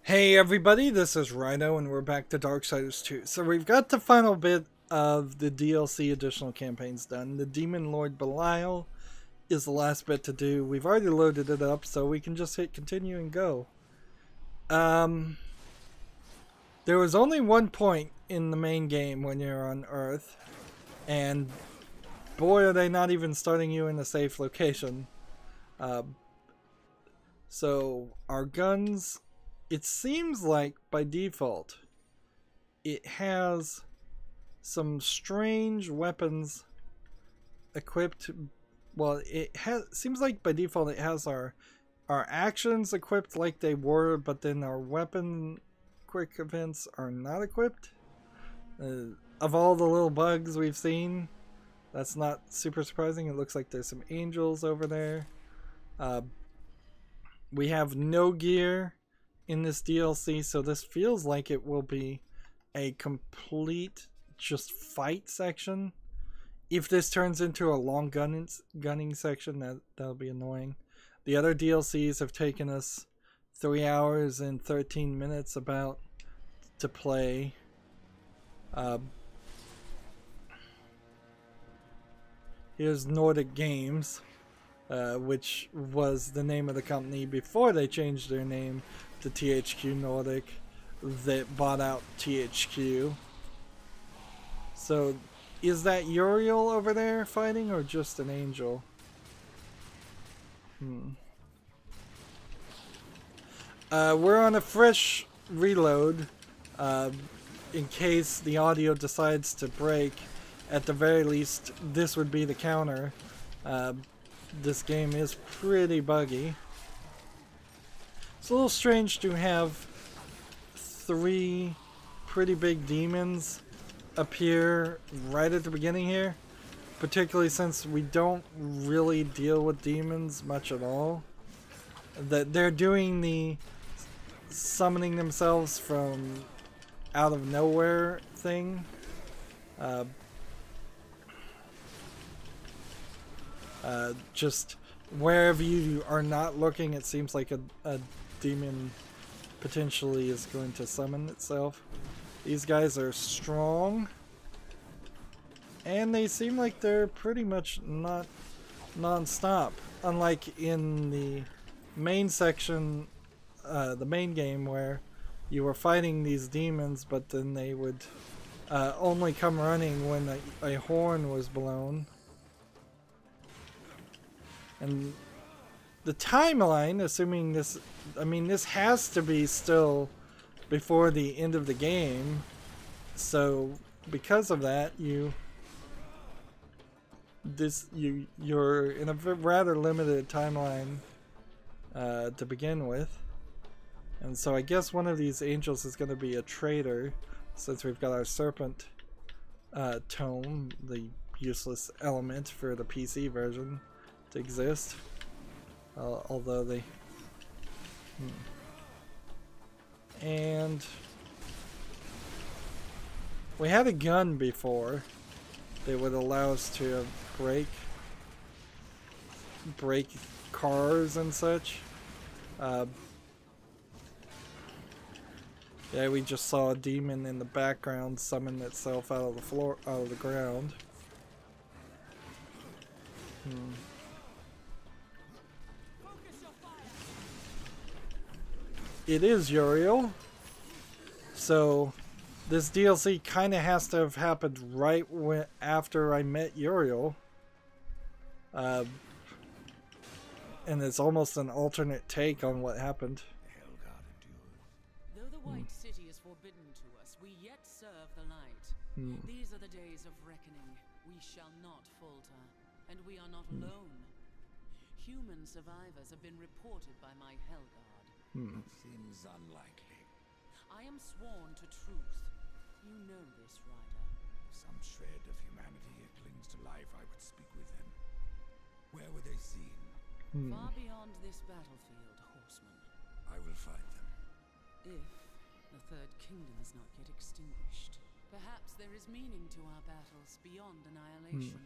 Hey everybody, this is Rydo and we're back to Darksiders 2. So we've got the final bit of the DLC additional campaigns done. The Demon Lord Belial is the last bit to do. We've already loaded it up, so we can just hit continue and go. There was only one point in the main game when you're on Earth, and boy are they not even starting you in a safe location. So our guns, it seems like by default it has some strange weapons equipped. Well, seems like by default it has our actions equipped like they were, but then our weapon quick events are not equipped. Of all the little bugs we've seen, that's not super surprising. It looks like there's some angels over there. We have no gear in this DLC, so this feels like it will be a complete just fight section. If this turns into a long gunning section, that'll be annoying. The other DLCs have taken us 3 hours and 13 minutes about to play. Here's Nordic Games, which was the name of the company before they changed their name to THQ Nordic, that bought out THQ. So is that Uriel over there fighting, or just an angel? We're on a fresh reload in case the audio decides to break. At the very least, this would be the counter. This game is pretty buggy. It's a little strange to have 3 pretty big demons appear right at the beginning here, particularly since we don't really deal with demons much at all. That they're doing the summoning themselves from out of nowhere thing. Just wherever you are not looking, it seems like a demon potentially is going to summon itself. These guys are strong, and they seem like they're pretty much not non-stop, unlike in the main section, the main game, where you were fighting these demons, but then they would only come running when a horn was blown. And the timeline, assuming this, I mean, this has to be still before the end of the game, so because of that, you're in a rather limited timeline to begin with. And so I guess one of these angels is going to be a traitor, since we've got our serpent tome, the useless element for the PC version, to exist. Although they... And we had a gun before that would allow us to break cars and such. Yeah, we just saw a demon in the background summon itself out of the ground. It is Uriel, so this DLC kind of has to have happened right after I met Uriel, and it's almost an alternate take on what happened. Though the White City is forbidden to us, we yet serve the light. These are the days of reckoning. We shall not falter, and we are not alone. Human survivors have been reported by my Hellguard. Seems unlikely. I am sworn to truth. You know this, Rydo. If some shred of humanity yet clings to life, I would speak with them. Where were they seen? Far beyond this battlefield, Horseman. I will find them. If the Third Kingdom is not yet extinguished, perhaps there is meaning to our battles beyond annihilation.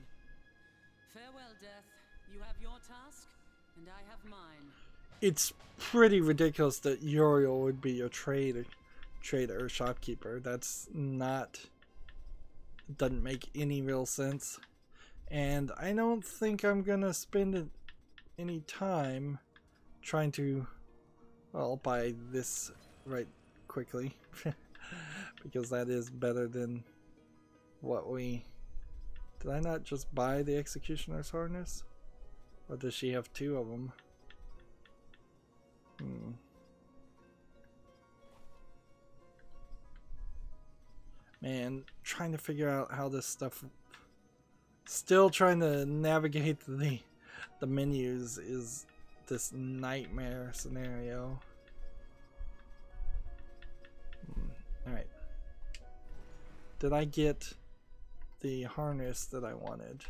Farewell, Death. You have your task, and I have mine. it's pretty ridiculous that Uriel would be your trader or shopkeeper. That's not, doesn't make any real sense. And I don't think I'm gonna spend any time trying to, well, buy this right quickly because that is better than what we, did I not just buy the Executioner's Harness? Or does she have two of them? Man, trying to figure out how this stuff, still trying to navigate the menus is this nightmare scenario. Alright. Did I get the harness that I wanted?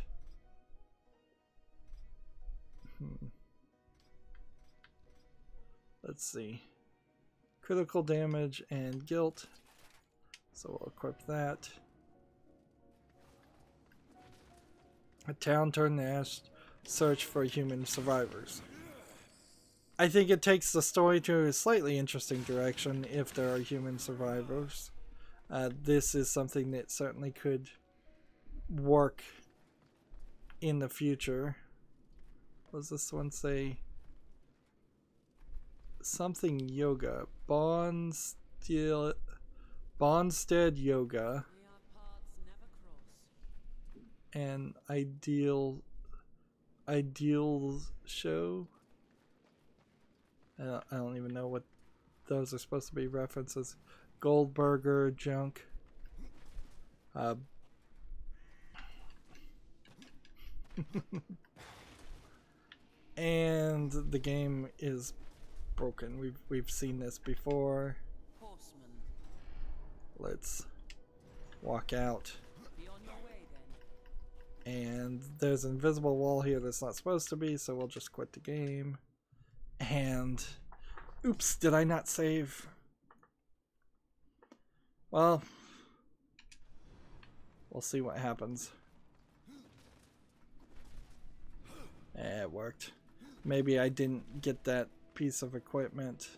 Let's see. Critical damage and guilt. So we'll equip that. A town turned to ash, search for human survivors. I think it takes the story to a slightly interesting direction if there are human survivors. This is something that certainly could work in the future. What does this one say? Something yoga. Bondstead yoga. And ideal show. I don't even know what those are supposed to be references. Goldberger junk. And the game is broken. We've seen this before. Horseman. Let's walk out. Be on your way, then. And there's an invisible wall here that's not supposed to be, so we'll just quit the game. And oops, did I not save? Well, we'll see what happens. It worked. Maybe I didn't get that piece of equipment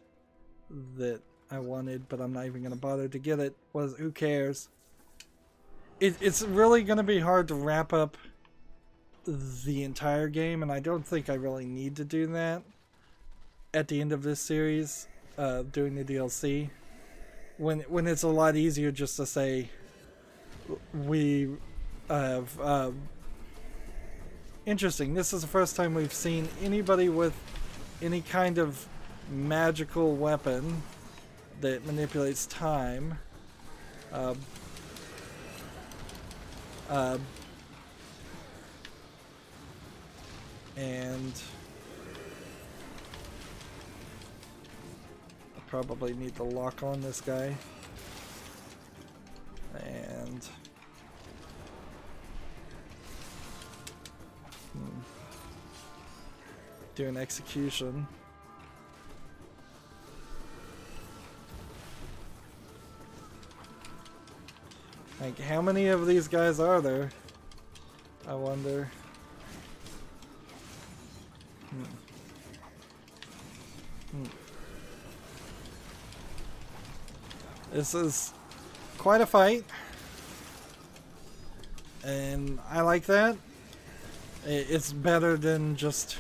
that I wanted, but I'm not even gonna bother to get it. Who cares? It's really gonna be hard to wrap up the entire game, and I don't think I really need to do that at the end of this series, doing the DLC. When it's a lot easier just to say we have interesting. This is the first time we've seen anybody with any kind of magical weapon that manipulates time. And I probably need to lock on this guy. And do an execution. Like, how many of these guys are there? I wonder. This is quite a fight, and I like that. It's better than just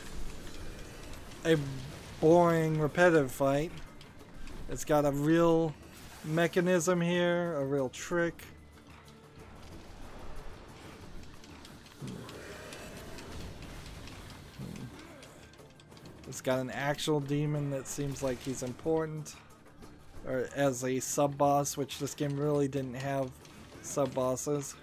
a boring, repetitive fight. It's got a real mechanism here, a real trick. It's got an actual demon that seems like he's important, or as a sub-boss, which this game really didn't have sub-bosses.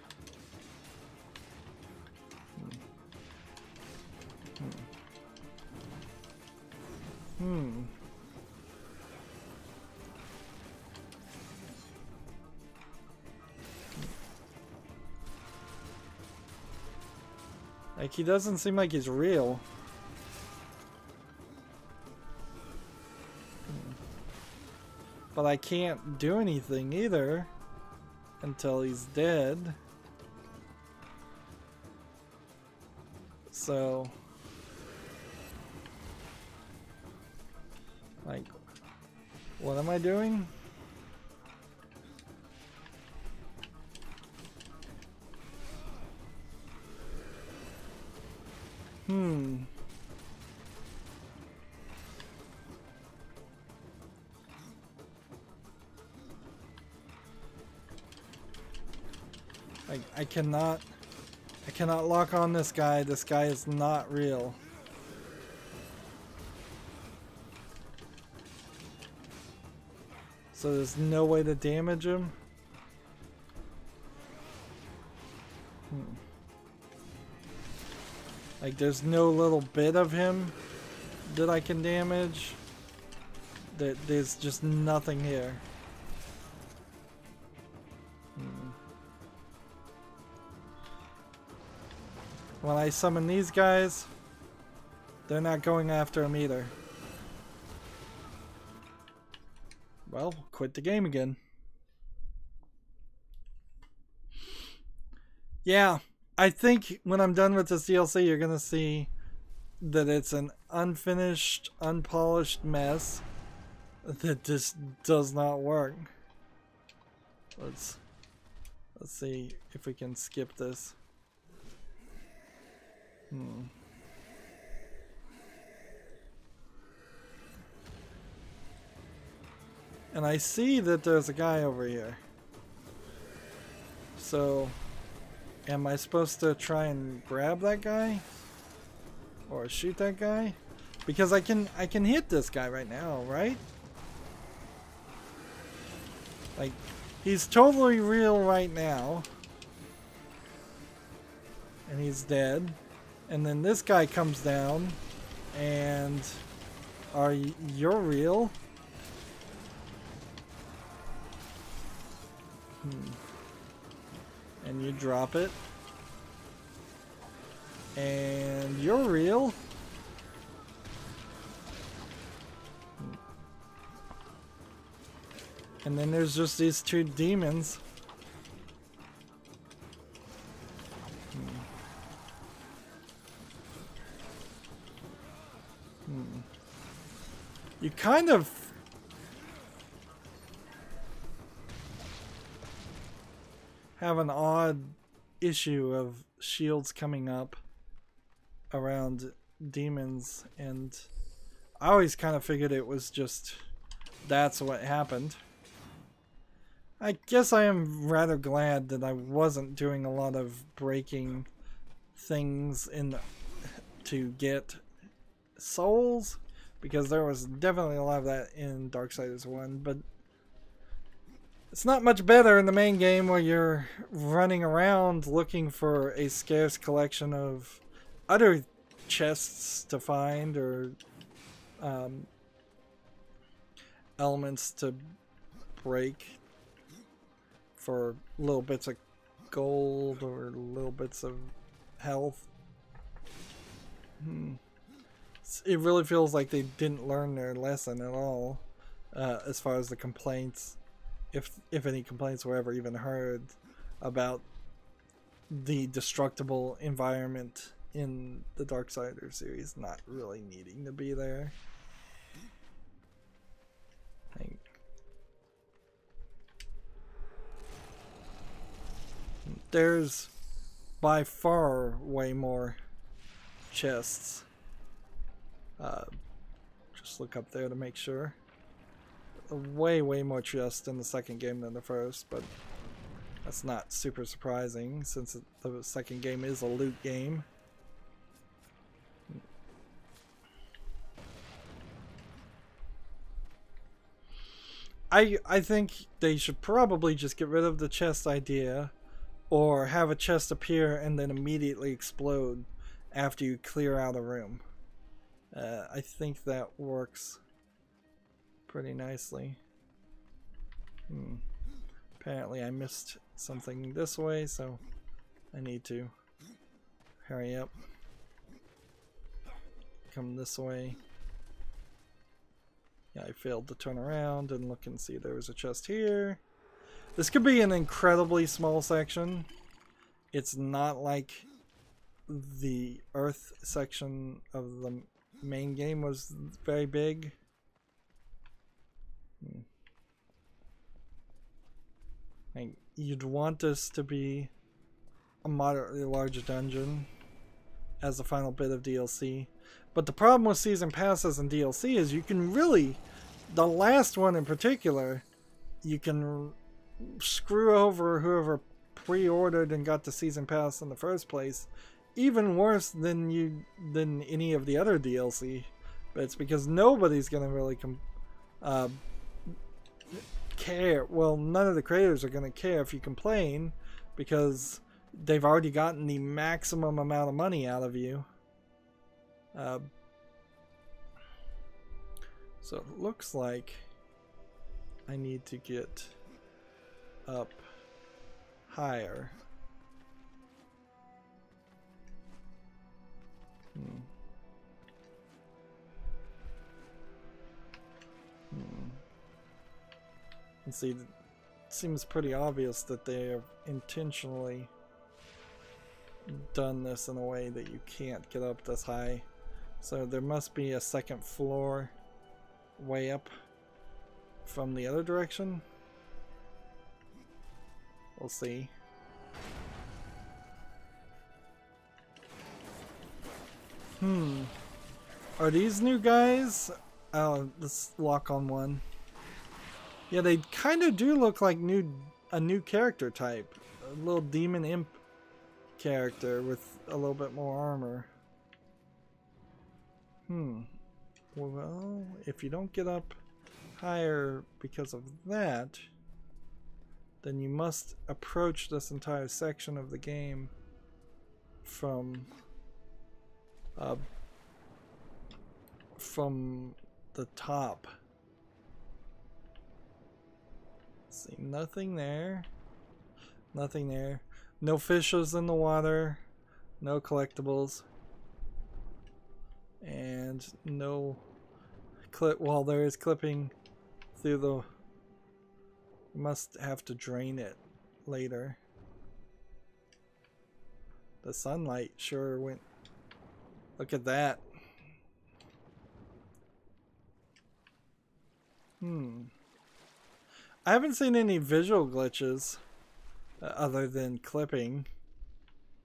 Like, he doesn't seem like he's real. But I can't do anything either until he's dead. So Like, what am I doing? I cannot lock on this guy. This guy is not real. So there's no way to damage him. Like there's no little bit of him that I can damage. There's just nothing here. When I summon these guys, they're not going after him either. Well, quit the game again. Yeah, I think when I'm done with this DLC, you're gonna see that it's an unfinished, unpolished mess that just does not work. Let's see if we can skip this. And I see that there's a guy over here. So, am I supposed to try and grab that guy? Or shoot that guy? Because I can hit this guy right now, right? Like, he's totally real right now. And he's dead. And then this guy comes down, and you're real? And you drop it, and you're real? And then there's just these two demons. You kind of have an odd issue of shields coming up around demons, and I always kind of figured it was just that's what happened. I guess I am rather glad that I wasn't doing a lot of breaking things to get souls, because there was definitely a lot of that in Darksiders 1, but it's not much better in the main game where you're running around looking for a scarce collection of other chests to find, or elements to break for little bits of gold or little bits of health. It really feels like they didn't learn their lesson at all, as far as the complaints, if any complaints were ever even heard, about the destructible environment in the Darksiders series not really needing to be there. There's by far way more chests. Just look up there to make sure. Way more chests in the second game than the first, but that's not super surprising since the second game is a loot game. I think they should probably just get rid of the chest idea, or have a chest appear and then immediately explode after you clear out a room. I think that works pretty nicely. Apparently I missed something this way, so I need to hurry up. Come this way. Yeah, I failed to turn around and look and see there was a chest here. This could be an incredibly small section. It's not like the Earth section of the main game was very big. Like, you'd want this to be a moderately large dungeon as the final bit of DLC. But the problem with season passes and DLC is you can really, the last one in particular, you can screw over whoever pre-ordered and got the season pass in the first place, even worse than any of the other DLC. But it's because nobody's gonna really care. Well, none of the creators are gonna care if you complain, because they've already gotten the maximum amount of money out of you. So it looks like I need to get up higher. And see, it seems pretty obvious that they have intentionally done this in a way that you can't get up this high. So there must be a second floor way up from the other direction. We'll see. Are these new guys? Oh, let's lock on one. Yeah, they kind of do look like a new character type. A little demon imp character with a little bit more armor. Well, if you don't get up higher because of that, then you must approach this entire section of the game from the top. See, nothing there. Nothing there. No fishes in the water. No collectibles. And no clip. Well, there is clipping through the. You must have to drain it later. The sunlight sure went. Look at that. I haven't seen any visual glitches other than clipping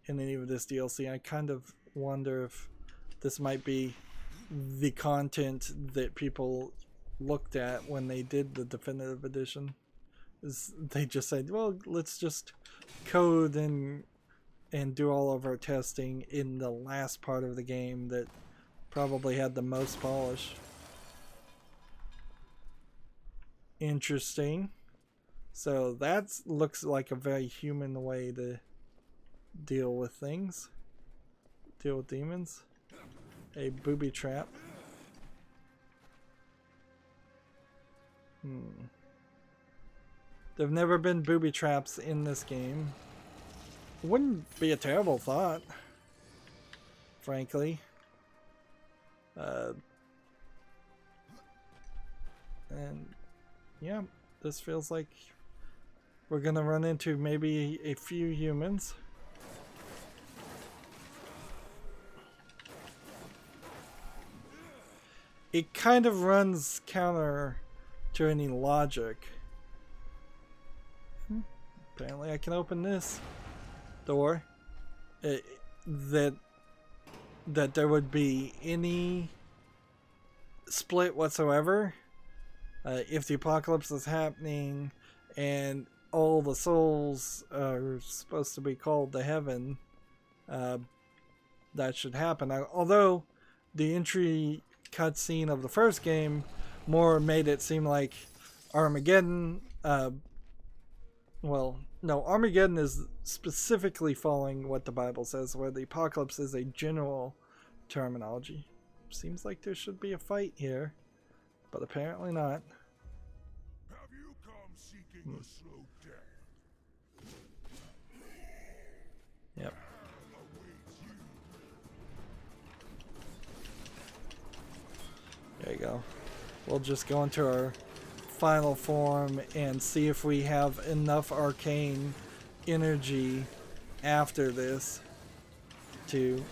in any of this DLC. I kind of wonder if this might be the content that people looked at when they did the definitive edition. They just said, well, let's just code and do all of our testing in the last part of the game that probably had the most polish. Interesting. So that looks like a very human way to deal with things. Deal with demons. A booby trap. There've never been booby traps in this game. Wouldn't be a terrible thought, frankly. And yeah, this feels like we're gonna run into maybe a few humans. It kind of runs counter to any logic. Apparently I can open this door. That there would be any split whatsoever if the apocalypse is happening and all the souls are supposed to be called to heaven. That should happen. Although the entry cutscene of the first game more made it seem like Armageddon. Well, no, Armageddon is specifically following what the Bible says, where the apocalypse is a general terminology. Seems like there should be a fight here, but apparently not. Have you come seeking a slow death? Yep. There you go. We'll just go into our final form and see if we have enough arcane energy after this to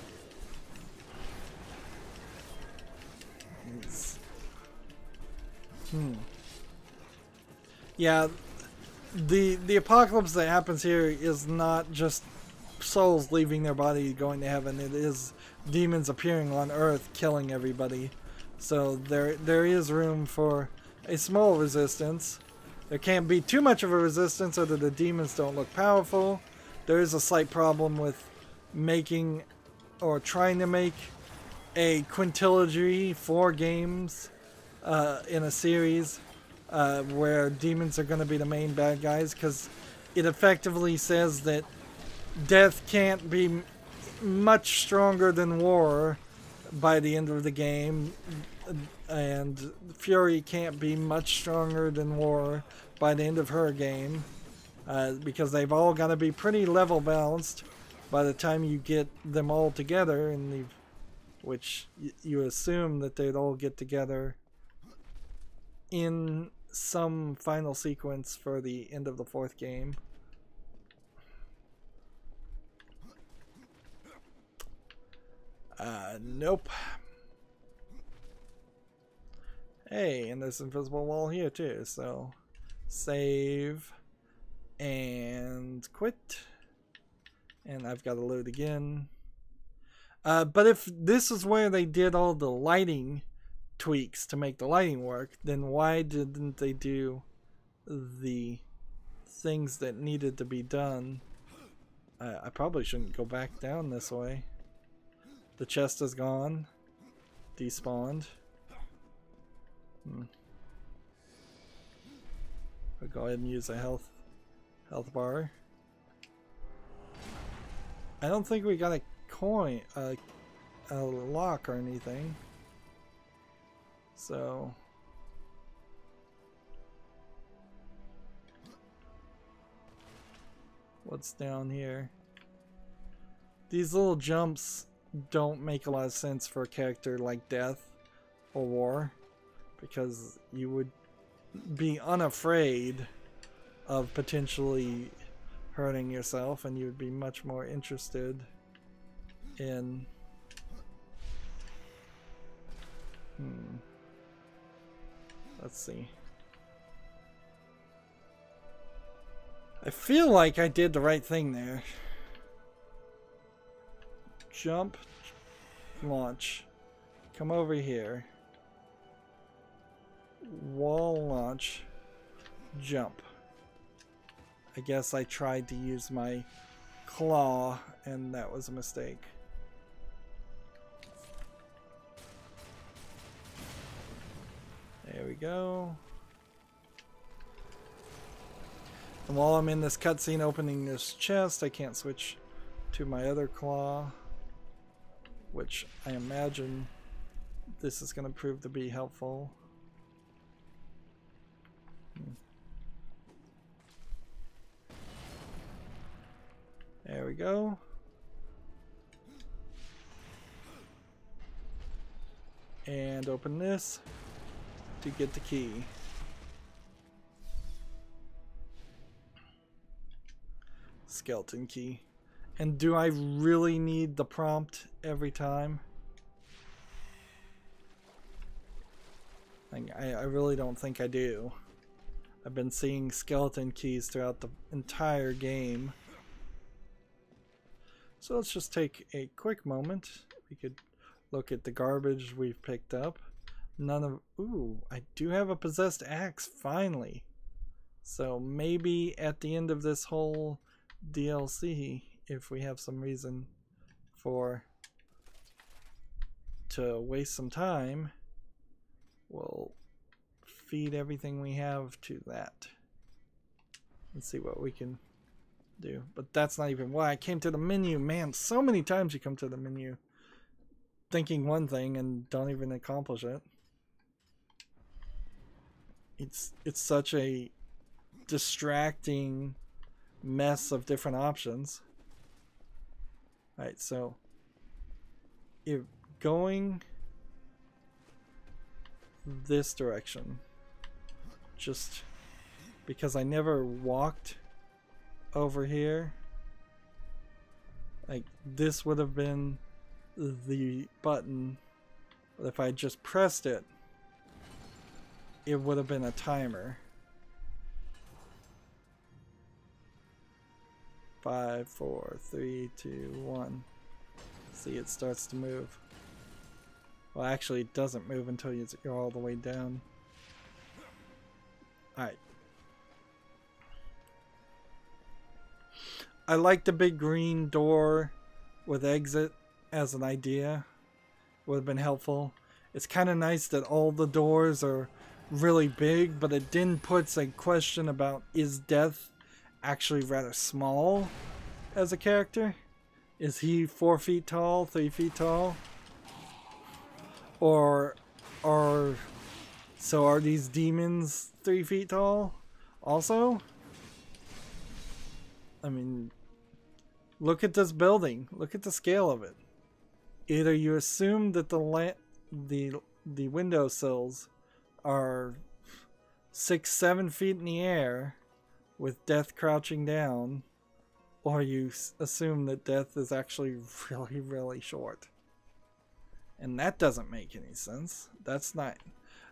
yeah, the apocalypse that happens here is not just souls leaving their body going to heaven. It is demons appearing on Earth killing everybody. So there is room for a small resistance. There can't be too much of a resistance so that the demons don't look powerful. There is a slight problem with making or trying to make a quintilogy, 4 games in a series where demons are going to be the main bad guys, because it effectively says that death can't be much stronger than war by the end of the game, and Fury can't be much stronger than war by the end of her game, because they've all got to be pretty level balanced by the time you get them all together, and which you assume that they'd all get together in some final sequence for the end of the 4th game. Nope. Hey, and there's an invisible wall here too, so save and quit. And I've got to load again. But if this is where they did all the lighting tweaks to make the lighting work, then why didn't they do the things that needed to be done? I probably shouldn't go back down this way. The chest is gone. Despawned. I'll go ahead and use a health bar. I don't think we got a coin, a lock or anything. So what's down here? These little jumps don't make a lot of sense for a character like Death or War, because you would be unafraid of potentially hurting yourself, and you would be much more interested in let's see. I feel like I did the right thing there. Jump, launch, come over here, wall launch, jump. I guess I tried to use my claw and that was a mistake. There we go. And while I'm in this cutscene opening this chest, I can't switch to my other claw, which I imagine this is going to prove to be helpful. There we go. And open this to get the key. Skeleton key. And do I really need the prompt every time? I really don't think I do. I've been seeing skeleton keys throughout the entire game. So let's just take a quick moment. We could look at the garbage we've picked up. None of... Ooh, I do have a possessed axe, finally. So maybe at the end of this whole DLC, if we have some reason to waste some time, we'll feed everything we have to that and see what we can do. But that's not even why I came to the menu. Man, so many times you come to the menu thinking one thing and don't even accomplish it. It's such a distracting mess of different options. Alright, so if going this direction, just because I never walked over here, like this would have been the button, but if I just pressed it, it would have been a timer. 5, 4, 3, 2, 1. See, it starts to move. Well, actually, it doesn't move until you're all the way down. Alright. I like the big green door with exit as an idea. Would have been helpful. It's kind of nice that all the doors are really big, but it then puts a question about, is Death actually rather small as a character? Is he 4 feet tall, 3 feet tall? Or are these demons 3 feet tall also? I mean, look at this building. Look at the scale of it. Either you assume that the windowsills are 6, 7 feet in the air with Death crouching down, or you assume that Death is actually really, really short. And that doesn't make any sense. That's not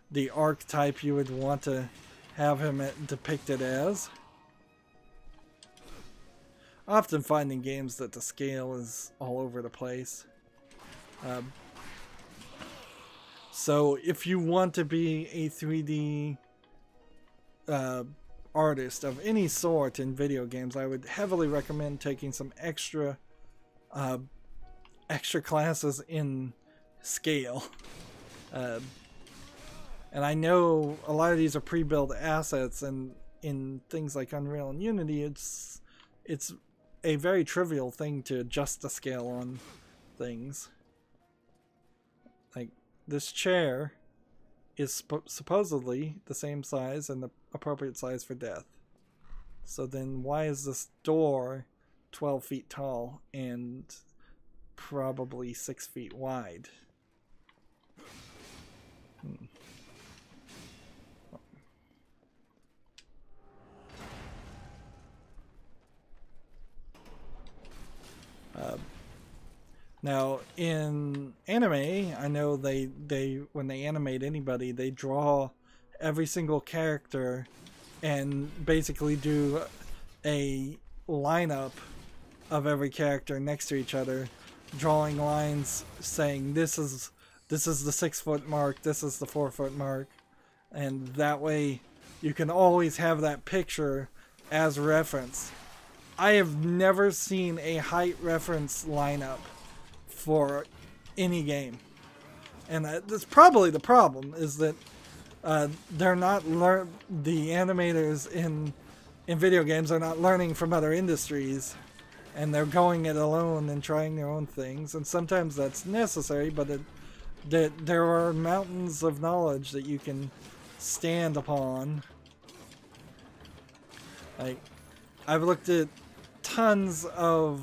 the archetype you would want to have him depicted as. I often find in games that the scale is all over the place. So if you want to be a 3D artist of any sort in video games, I would heavily recommend taking some extra classes in scale. And I know a lot of these are pre-built assets, and in things like Unreal and Unity, it's a very trivial thing to adjust the scale on things. Like, this chair is supposedly the same size and the appropriate size for Death. So then why is this door 12 feet tall and probably 6 feet wide? Now in anime, I know they when they animate anybody, they draw every single character and basically do a lineup of every character next to each other, drawing lines saying this is the 6 foot mark, this is the 4 foot mark, and that way you can always have that picture as reference. I have never seen a height reference lineup for any game, and that's probably the problem, is that they're not the animators in video games are not learning from other industries, and they're going it alone and trying their own things, and sometimes that's necessary, but there are mountains of knowledge that you can stand upon. Like, I've looked at tons of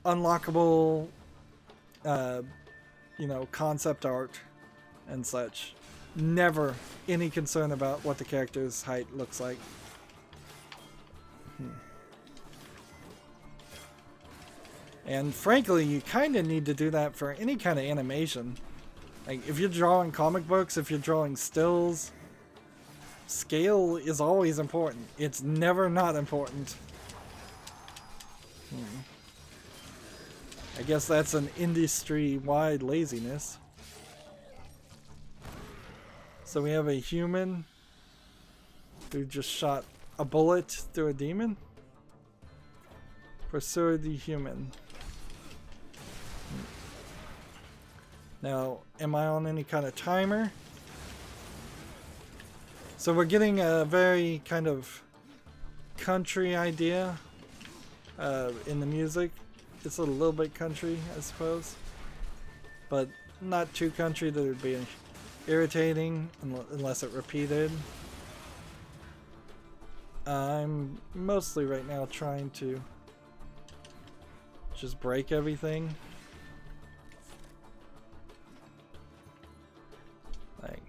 unlockable concept art and such. Never any concern about what the character's height looks like. And frankly, you kind of need to do that for any kind of animation. Like, if you're drawing comic books, if you're drawing stills, scale is always important. It's never not important. I guess that's an industry-wide laziness. So we have a human who just shot a bullet through a demon. Pursue the human. Now, am I on any kind of timer? So we're getting a very kind of country idea in the music. It's a little bit country, I suppose, but not too country that it would be irritating unless it repeated. I'm mostly right now trying to just break everything. Like,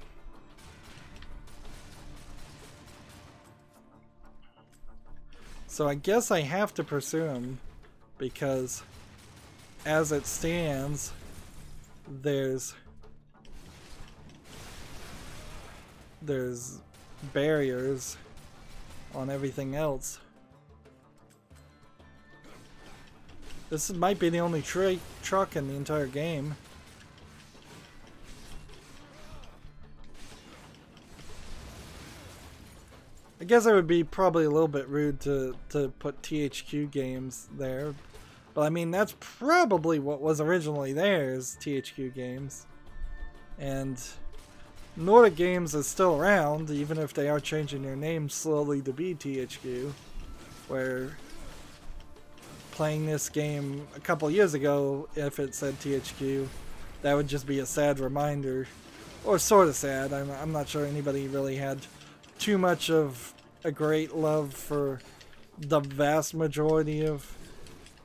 so I guess I have to pursue him, because as it stands, there's barriers on everything else. This might be the only truck in the entire game. I guess it would be probably a little bit rude to put THQ games there. But I mean, that's probably what was originally there, is THQ games. And Nordic Games is still around, even if they are changing their name slowly to be THQ. Where playing this game a couple years ago, if it said THQ, that would just be a sad reminder. Or sort of sad. I'm not sure anybody really had too much of a great love for the vast majority of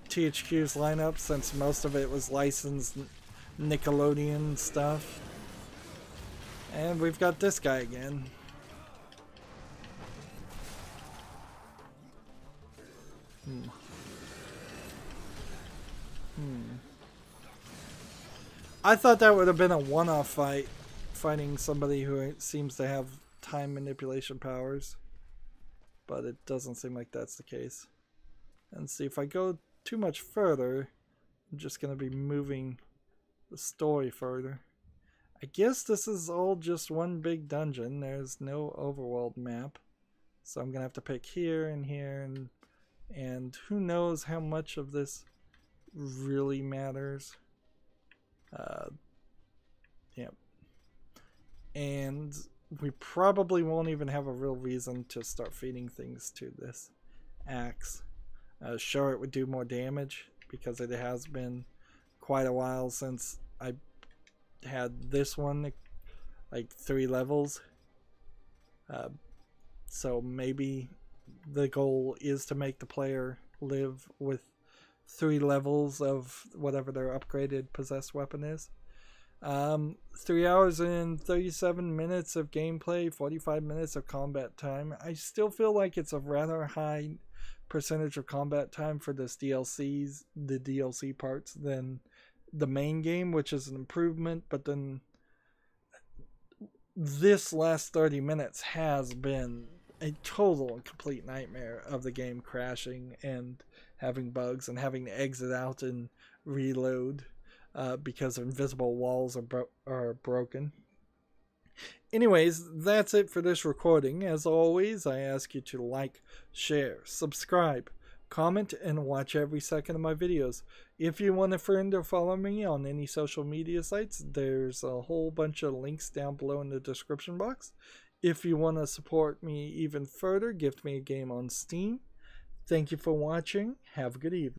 THQ's lineup, since most of it was licensed Nickelodeon stuff. And we've got this guy again. I thought that would have been a one-off fight, fighting somebody who seems to have time manipulation powers. But it doesn't seem like that's the case. And see, if I go too much further, I'm just going to be moving the story further. I guess this is all just one big dungeon. There's no overworld map. So I'm going to have to pick here and here, and who knows how much of this really matters. Yep. And we probably won't even have a real reason to start feeding things to this axe. Sure, it would do more damage because it has been quite a while since I had this one, like 3 levels. So maybe the goal is to make the player live with 3 levels of whatever their upgraded possessed weapon is. 3 hours and 37 minutes of gameplay, 45 minutes of combat time. I still feel like it's a rather high percentage of combat time for this the DLC parts, than the main game, which is an improvement. But then this last 30 minutes has been a total and complete nightmare of the game crashing and having bugs and having to exit out and reload. Because invisible walls are broken. Anyways, that's it for this recording. As always, I ask you to like, share, subscribe, comment, and watch every second of my videos. If you want a friend or follow me on any social media sites, there's a whole bunch of links down below in the description box. If you want to support me even further, gift me a game on Steam. Thank you for watching. Have a good evening.